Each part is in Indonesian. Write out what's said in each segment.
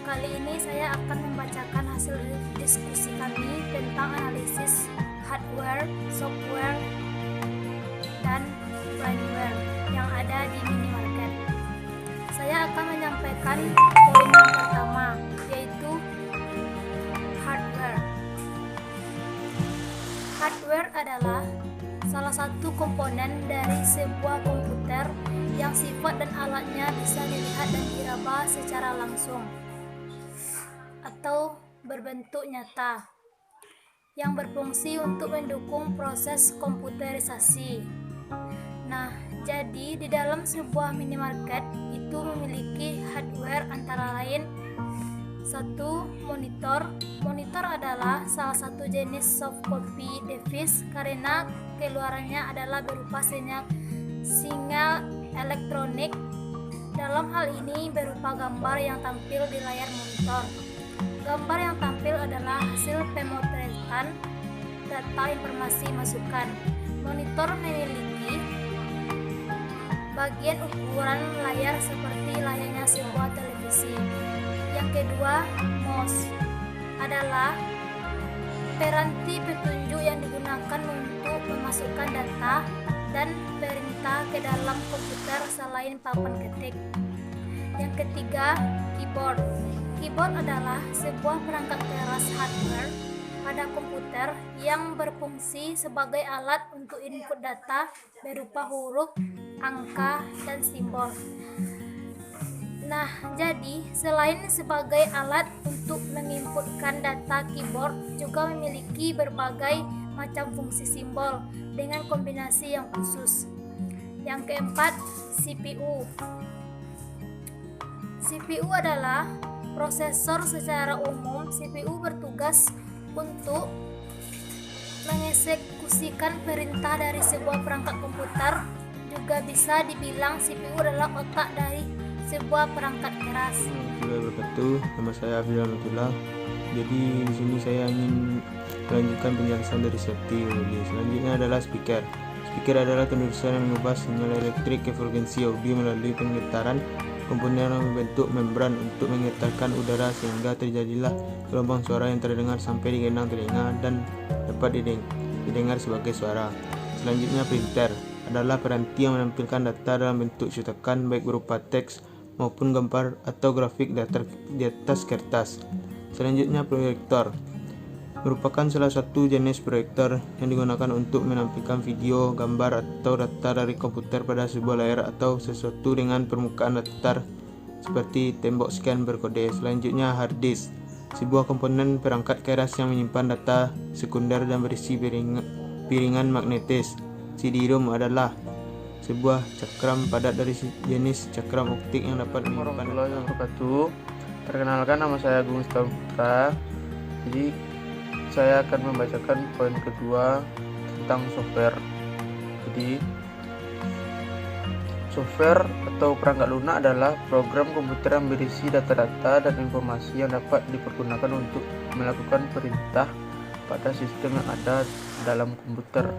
Kali ini saya akan membacakan hasil diskusi kami tentang analisis hardware, software, dan firmware yang ada di minimarket. Saya akan menyampaikan poin yang pertama, yaitu hardware. Hardware adalah salah satu komponen dari sebuah komputer yang sifat dan alatnya bisa dilihat dan diraba secara langsung atau berbentuk nyata, yang berfungsi untuk mendukung proses komputerisasi. Nah, jadi di dalam sebuah minimarket itu memiliki hardware antara lain: satu, monitor. Monitor adalah salah satu jenis soft copy device karena keluarannya adalah berupa sinyal elektronik. Dalam hal ini berupa gambar yang tampil di layar monitor. Gambar yang tampil adalah hasil pemotretan data informasi masukan. Monitor memiliki bagian ukuran layar seperti layarnya sebuah televisi. Yang kedua, mouse adalah piranti petunjuk yang digunakan untuk memasukkan data dan perintah ke dalam komputer selain papan ketik. Yang ketiga, keyboard. Keyboard adalah sebuah perangkat keras hardware pada komputer yang berfungsi sebagai alat untuk input data berupa huruf, angka, dan simbol. Nah, jadi selain sebagai alat untuk menginputkan data, keyboard juga memiliki berbagai macam fungsi simbol dengan kombinasi yang khusus. Yang keempat, CPU. CPU adalah prosesor. Secara umum, CPU bertugas untuk mengeksekusikan perintah dari sebuah perangkat komputer. Juga bisa dibilang CPU adalah otak dari sebuah perangkat keras. Wabarakatuh. Nama saya Abdul Rahmatullah. Jadi di sini saya ingin melanjutkan penjelasan dari safety. Selanjutnya adalah speaker. Speaker adalah penerusan yang mengubah sinyal elektrik ke frekuensi audio melalui penggetaran komponen yang membentuk membran untuk menggetarkan udara sehingga terjadilah gelombang suara yang terdengar sampai di gendang telinga dan dapat didengar sebagai suara. Selanjutnya, printer adalah piranti yang menampilkan data dalam bentuk cetakan baik berupa teks maupun gambar atau grafik di atas kertas. Selanjutnya, proyektor merupakan salah satu jenis proyektor yang digunakan untuk menampilkan video, gambar, atau data dari komputer pada sebuah layar atau sesuatu dengan permukaan datar seperti tembok scan berkode. Selanjutnya, hard disk, sebuah komponen perangkat keras yang menyimpan data sekunder dan berisi piringan magnetis. CD-ROM adalah sebuah cakram padat dari jenis cakram optik yang dapat menyimpan data. Perkenalkan, nama saya Agung Putra. Jadi saya akan membacakan poin kedua tentang software. Jadi software atau perangkat lunak adalah program komputer yang berisi data-data dan informasi yang dapat dipergunakan untuk melakukan perintah pada sistem yang ada dalam komputer.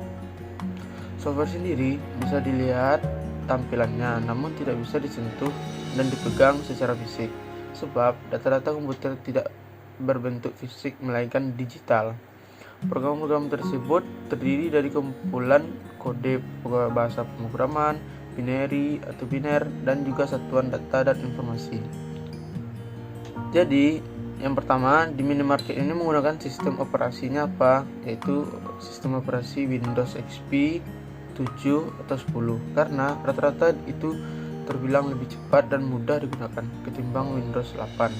Software sendiri bisa dilihat tampilannya, namun tidak bisa disentuh dan dipegang secara fisik, sebab data-data komputer tidak berbentuk fisik melainkan digital. Program-program tersebut terdiri dari kumpulan kode bahasa pemrograman, binary atau biner, dan juga satuan data dan informasi. Jadi, yang pertama, di minimarket ini menggunakan sistem operasinya apa? Yaitu sistem operasi Windows XP 7 atau 10, karena rata-rata itu terbilang lebih cepat dan mudah digunakan ketimbang Windows 8.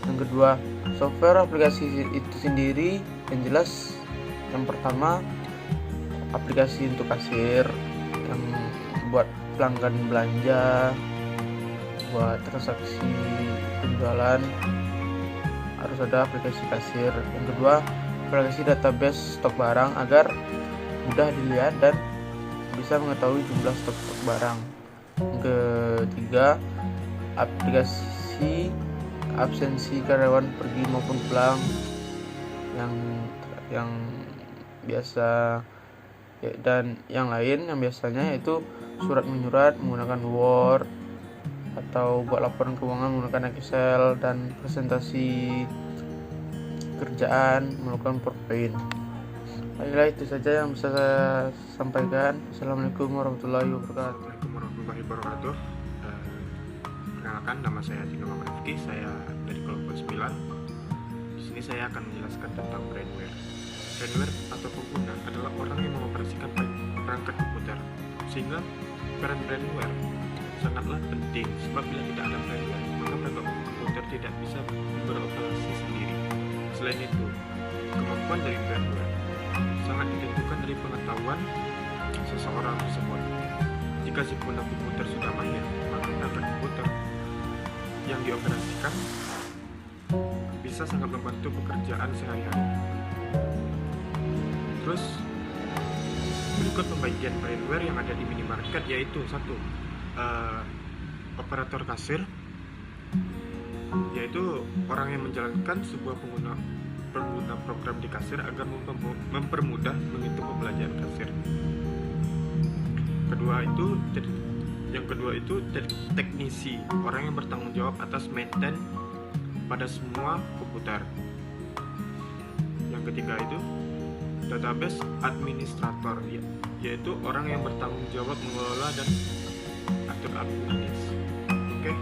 Yang kedua, software aplikasi itu sendiri yang jelas, yang pertama aplikasi untuk kasir yang buat pelanggan belanja, buat transaksi penjualan harus ada aplikasi kasir. Yang kedua, aplikasi database stok barang agar mudah dilihat dan bisa mengetahui jumlah stok barang. Yang ketiga, aplikasi absensi karyawan pergi maupun pulang yang biasa dan yang lain yang biasanya yaitu surat menyurat menggunakan Word, atau buat laporan keuangan menggunakan Excel dan presentasi kerjaan melakukan PowerPoint. Baiklah, itu saja yang bisa saya sampaikan. Assalamualaikum warahmatullahi wabarakatuh. Assalamualaikum warahmatullahi wabarakatuh. Perkenalkan, nama saya Dino Muhammad Rifki, saya dari kelompok 9. Di sini saya akan menjelaskan tentang brandware. Brandware atau pengguna adalah orang yang mengoperasikan perangkat komputer, sehingga peran brandware sangatlah penting, sebab bila tidak ada brandware, maka perangkat komputer tidak bisa beroperasi sendiri. Selain itu, kemampuan dari brandware sangat ditentukan dari pengetahuan seseorang tersebut. Jika si pengguna komputer sudah mahir, maka perangkat komputer yang dioperasikan bisa sangat membantu pekerjaan sehari-hari. Terus berikut pembagian brandware yang ada di minimarket, yaitu 1. Operator kasir, yaitu orang yang menjalankan sebuah pengguna program di kasir agar mempermudah menghitung pembelanjaan kasir. Yang kedua itu teknisi, orang yang bertanggung jawab atas maintenance pada semua komputer. Yang ketiga itu database administrator, yaitu orang yang bertanggung jawab mengelola dan atur administrasi. Oke.